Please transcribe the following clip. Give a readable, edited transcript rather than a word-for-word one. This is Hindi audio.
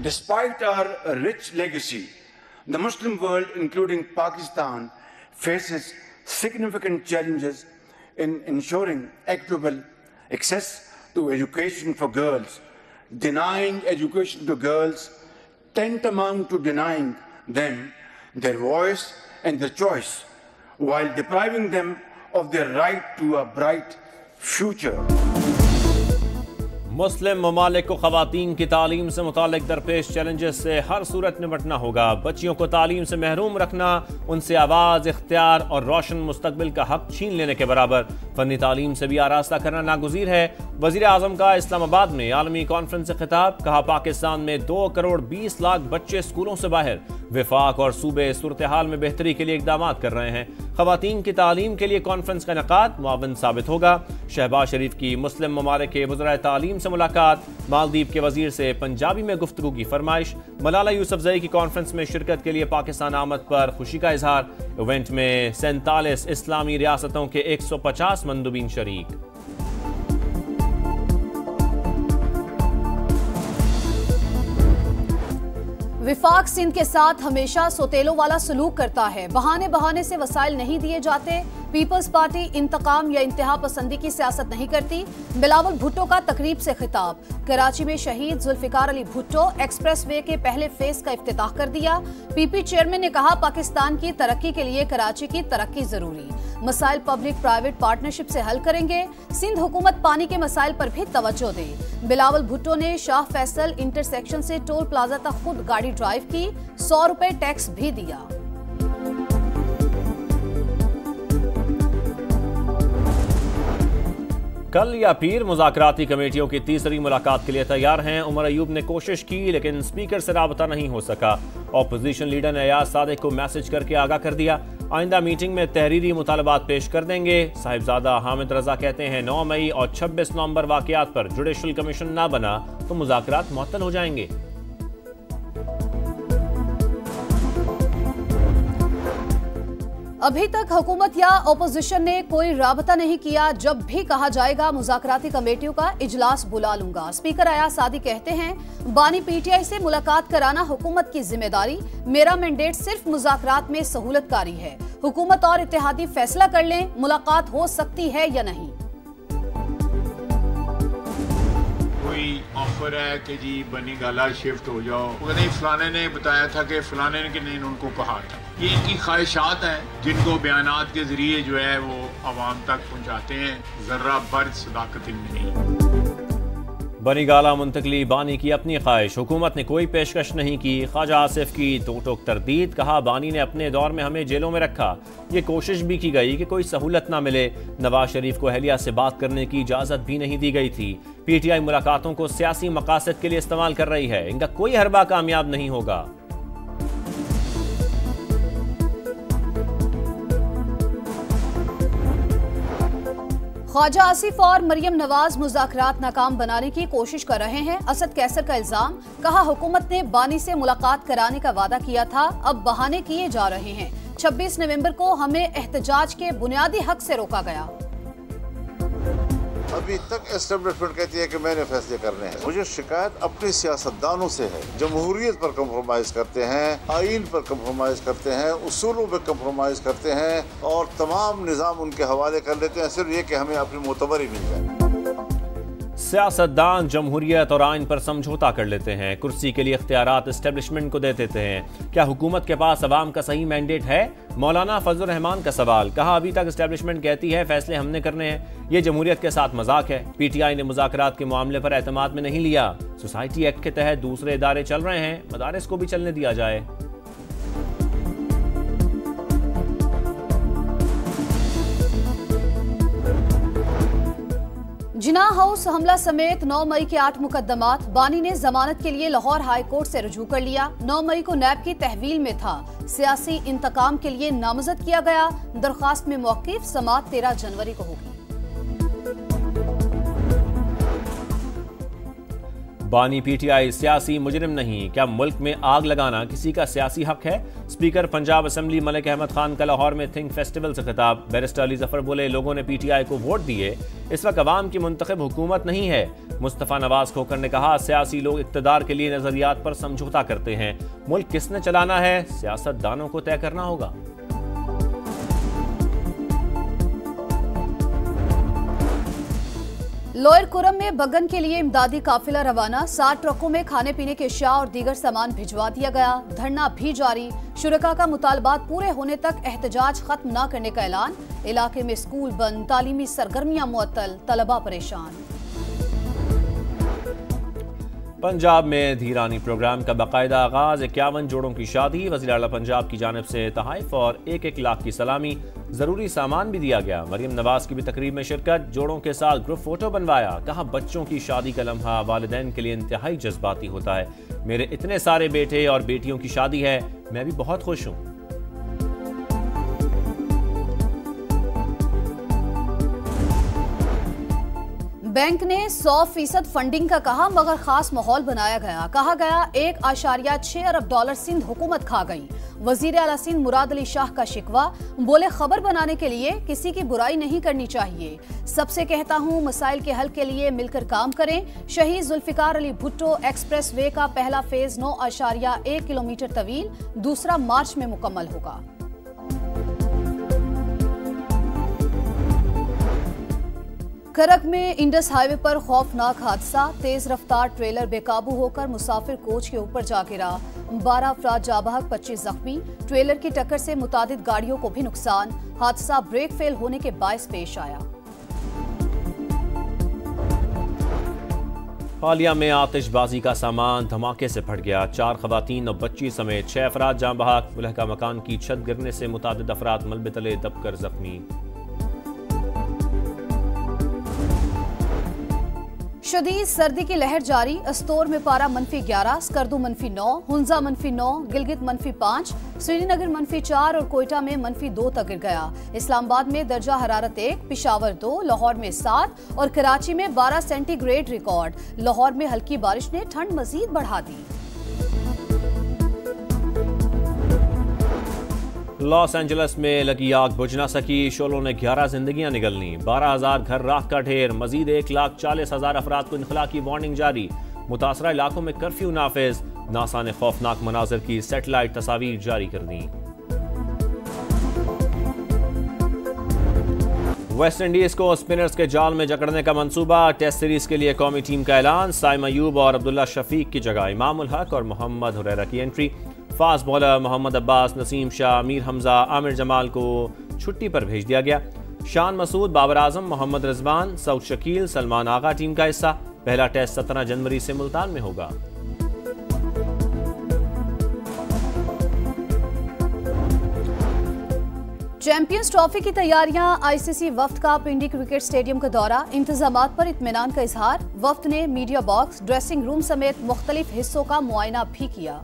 Despite our rich legacy, the Muslim world, including Pakistan, faces significant challenges in ensuring equitable access to education for girls. Denying education to girls tantamount to denying them their voice and their choice, while depriving them of their right to a bright future. मुस्लिम ममालिक को ख़वातीन की तालीम से मुतालिक दरपेश चैलेंजेस से हर सूरत निपटना होगा। बच्चियों को तालीम से महरूम रखना उनसे आवाज़, इख्तियार और रोशन मुस्तकबिल का हक छीन लेने के बराबर। फ़नी तालीम से भी आरास्ता करना नागुज़ीर है। वज़ीर आज़म का इस्लामाबाद में आलमी कॉन्फ्रेंस से खिताब। कहा, पाकिस्तान में 2 करोड़ 20 लाख बच्चे स्कूलों से बाहर। विफाक और सूबे सूरत हाल में बेहतरी के लिए इक़दाम कर रहे हैं। ख़वातीन की तालीम के लिए कॉन्फ्रेंस का इनेकाद मुआविन साबित होगा। शहबाज शरीफ की मुस्लिम ममालिक के वज़ीर तालीम से मुलाकात। मालदीव के वजीर से पंजाबी में गुफ्तगू की फरमाइश। मलाला यूसुफजई की कॉन्फ्रेंस में शिरकत के लिए पाकिस्तान आमद पर खुशी का इजहार। इवेंट में 47 इस्लामी रियासतों के 150 मंदुबीन शरीक। विफाक सिंध के साथ हमेशा सोतेलों वाला सलूक करता है। बहाने बहाने से वसाइल नहीं दिए जाते। पीपल्स पार्टी इंतकाम या इंतहा पसंदी की सियासत नहीं करती। बिलावल भुट्टो का तकरीब से खिताब। कराची में शहीद जुल्फिकार अली भुट्टो एक्सप्रेस वे के पहले फेज का इफ्तिताह कर दिया। पीपी चेयरमैन ने कहा, पाकिस्तान की तरक्की के लिए कराची की तरक्की जरूरी। मसाइल पब्लिक प्राइवेट पार्टनरशिप से हल करेंगे। सिंध हुकूमत पानी के मसाइल पर भी तवज्जो दे। बिलावल भुट्टो ने शाह फैसल इंटरसेक्शन से टोल प्लाजा तक खुद गाड़ी ड्राइव की। 100 रुपए टैक्स भी दिया। कल या पीर मुज़ाकराती कमेटियों की तीसरी मुलाकात के लिए तैयार हैं। उमर अयूब ने कोशिश की लेकिन स्पीकर से राबता नहीं हो सका। ऑपोजिशन लीडर ने अयाज सादिक को मैसेज करके आगाह कर दिया। आइंदा मीटिंग में तहरीरी मुतालबात पेश कर देंगे। साहिबजादा हामिद रजा कहते हैं 9 मई और 26 नवंबर वाक़यात पर जुडिशल कमीशन ना बना तो मुज़ाकरात मुअत्तल हो जाएंगे। अभी तक हुकूमत या ओपोजिशन ने कोई राबता नहीं किया। जब भी कहा जाएगा मुज़ाकराती कमेटियों का इजलास बुला लूंगा। स्पीकर अयाज सादी कहते हैं, बानी पीटीआई से मुलाकात कराना हुकूमत की जिम्मेदारी। मेरा मैंडेट सिर्फ मुज़ाकरात में सहूलतकारी है। हुकूमत और इत्तेहादी फैसला कर लें मुलाकात हो सकती है या नहीं। कोई ऑफर है कि जी बनी गाला शिफ्ट हो जाओ, वो नहीं फलाने ने बताया था कि फलाने ने कि नहीं उनको कहा था। ये इनकी ख्वाहिशात हैं जिनको बयानात के जरिए जो है वो आवाम तक पहुंचाते हैं। जर्रा भर सदाकत इनमें नहीं। बनी गाला मुंतकली बानी की अपनी ख्वाहिश। हुकूमत ने कोई पेशकश नहीं की। ख्वाजा आसिफ की टोक तरदीद। कहा, बानी ने अपने दौर में हमें जेलों में रखा। ये कोशिश भी की गई कि कोई सहूलत ना मिले। नवाज शरीफ को अहलिया से बात करने की इजाज़त भी नहीं दी गई थी। पीटीआई मुलाकातों को सियासी मकासद के लिए इस्तेमाल कर रही है। इनका कोई हरबा कामयाब नहीं होगा। ख्वाजा आसिफ और मरियम नवाज मुज़ाकरात नाकाम बनाने की कोशिश कर रहे हैं। असद कैसर का इल्जाम। कहा, हुकूमत ने बानी से मुलाकात कराने का वादा किया था, अब बहाने किए जा रहे हैं। 26 नवंबर को हमें एहतजाज के बुनियादी हक से रोका गया। अभी तक एस्टेब्लिशमेंट कहती है कि मैंने फैसले करने हैं। मुझे शिकायत अपने सियासतदानों से है। जमहूरियत पर कंप्रोमाइज करते हैं, आइन पर कंप्रोमाइज करते हैं, उसूलों पर कंप्रोमाइज करते हैं और तमाम निज़ाम उनके हवाले कर लेते हैं, सिर्फ ये कि हमें अपनी मोतबरी मिल जाए। सियासतदान जमहूरियत और आइन पर समझौता कर लेते हैं। कुर्सी के लिए इख्तियारात एस्टेब्लिशमेंट को दे देते हैं। क्या हुकूमत के पास अवाम का सही मैंडेट है? मौलाना फजल रहमान का सवाल। कहा, अभी तक एस्टेब्लिशमेंट कहती है फैसले हमने करने हैं। ये जमहूरियत के साथ मजाक है। पीटीआई ने मुज़ाकरात के मामले पर एतमाद में नहीं लिया। सोसाइटी एक्ट के तहत दूसरे इदारे चल रहे हैं, मदारिस को भी चलने दिया जाए। जिना हाउस हमला समेत 9 मई के 8 मुकदमात। बानी ने जमानत के लिए लाहौर हाई कोर्ट से रुजू कर लिया। 9 मई को नैब की तहवील में था। सियासी इंतकाम के लिए नामजद किया गया। दरखास्त में मौक़िफ समाअत 13 जनवरी को होगी। बानी पीटीआई सियासी मुजरिम नहीं, क्या मुल्क में आग लगाना किसी का सियासी हक है? स्पीकर पंजाब असेंबली मलिक अहमद खान का लाहौर में थिंक फेस्टिवल से खिताब। बैरिस्टर अली जफर बोले, लोगों ने पीटीआई को वोट दिए, इस वक्त अवाम की मुंतखब हुकूमत नहीं है। मुस्तफा नवाज खोकर ने कहा, सियासी लोग इक्तदार के लिए नजरियात पर समझौता करते हैं, मुल्क किसने चलाना है सियासतदानों को तय करना होगा। लोअर कुरम में बगन के लिए इमदादी काफिला रवाना। 60 ट्रकों में खाने पीने के अशिया और दीगर सामान भिजवा दिया गया। धरना भी जारी। शुरका का मुतालबात पूरे होने तक एहतजाज खत्म न करने का ऐलान। इलाके में स्कूल बंद, तालीमी सरगर्मियां मुअत्तल, तलबा परेशान। पंजाब में धीरानी प्रोग्राम का बाकायदा आगाज। 51 जोड़ों की शादी। वज़ीर आला पंजाब की जानिब से तहाइफ और 1-1 लाख की सलामी। जरूरी सामान भी दिया गया। मरियम नवाज की भी तकरीब में शिरकत। जोड़ों के साथ ग्रुप फोटो बनवाया। कहा, बच्चों की शादी का लम्हा वालिदैन के लिए इंतहाई जज्बाती होता है। मेरे इतने सारे बेटे और बेटियों की शादी है, मैं भी बहुत खुश हूँ। बैंक ने 100% फंडिंग का कहा, मगर खास माहौल बनाया गया। कहा गया 1.6 अरब डॉलर सिंध हुकूमत खा गई। वजीर आला सिंध मुराद अली शाह का शिकवा। बोले, खबर बनाने के लिए किसी की बुराई नहीं करनी चाहिए। सबसे कहता हूं, मसाइल के हल के लिए मिलकर काम करें। शहीद जुल्फिकार अली भुट्टो एक्सप्रेस वे का पहला फेज 9.1 किलोमीटर तवील, दूसरा मार्च में मुकम्मल होगा। करक में इंडस हाईवे पर खौफनाक हादसा। तेज रफ्तार ट्रेलर बेकाबू होकर मुसाफिर कोच के ऊपर जा गिरा। 12 अफराद जाबहक, 25 जख्मी। ट्रेलर की टक्कर से मुतादिद गाड़ियों को भी नुकसान। हादसा ब्रेक फेल होने के बायस पेश आया। हालिया में आतिशबाजी का सामान धमाके से फट गया। 4 खवातीन और बच्ची समेत 6 अफराद जाँ बहक। मुलहका मकान की छत गिरने से मुतादिद अफराद मलबे तले दबकर जख्मी। शदीद सर्दी की लहर जारी। अस्तोर में पारा -11, स्कर्दू -9, हुंजा -9, गिलगित -5, श्रीनगर -4 और कोयटा में -2 तक गिर गया। इस्लामाबाद में दर्जा हरारत 1, पिशावर 2, लाहौर में 7 और कराची में 12 सेंटीग्रेड रिकॉर्ड। लाहौर में हल्की बारिश ने ठंड मजीद बढ़ा दी। लॉस एंजल्स में लगी आग बुझ ना सकी। शोलों ने 11 जिंदगियां निगलनी। 12,000 घर राख का ढेर। मजीद 1,40,000 अफराद को इनखला की वार्निंग जारी। मुतासरा इलाकों में कर्फ्यू नाफिज। नासा ने खौफनाक मनाजिर की सैटेलाइट तस्वीर जारी कर दी। वेस्ट इंडीज को स्पिनर्स के जाल में जकड़ने का मंसूबा। टेस्ट सीरीज के लिए कौमी टीम का ऐलान। साइम अयूब और अब्दुल्ला शफीक की जगह इमाम उल हक और मोहम्मद हुरैरा की entry. Fast bowler Mohammad Abbas, Naseem Shah, Mir Hamza, Aamir Jamal को छुट्टी पर भेज दिया गया। शान मसूद, बाबर आजम, मोहम्मद रिजवान, सऊद शकील, सलमान आगा टीम का हिस्सा। पहला टेस्ट 17 जनवरी से मुल्तान में होगा। चैंपियंस ट्रॉफी की तैयारियां। आईसीसी वफ्द का पिंडी क्रिकेट स्टेडियम का दौरा। इंतजामात पर इत्मीनान का इजहार। वफ्द ने मीडिया बॉक्स, ड्रेसिंग रूम समेत मुख्तलिफ हिस्सों का मुआयना भी किया।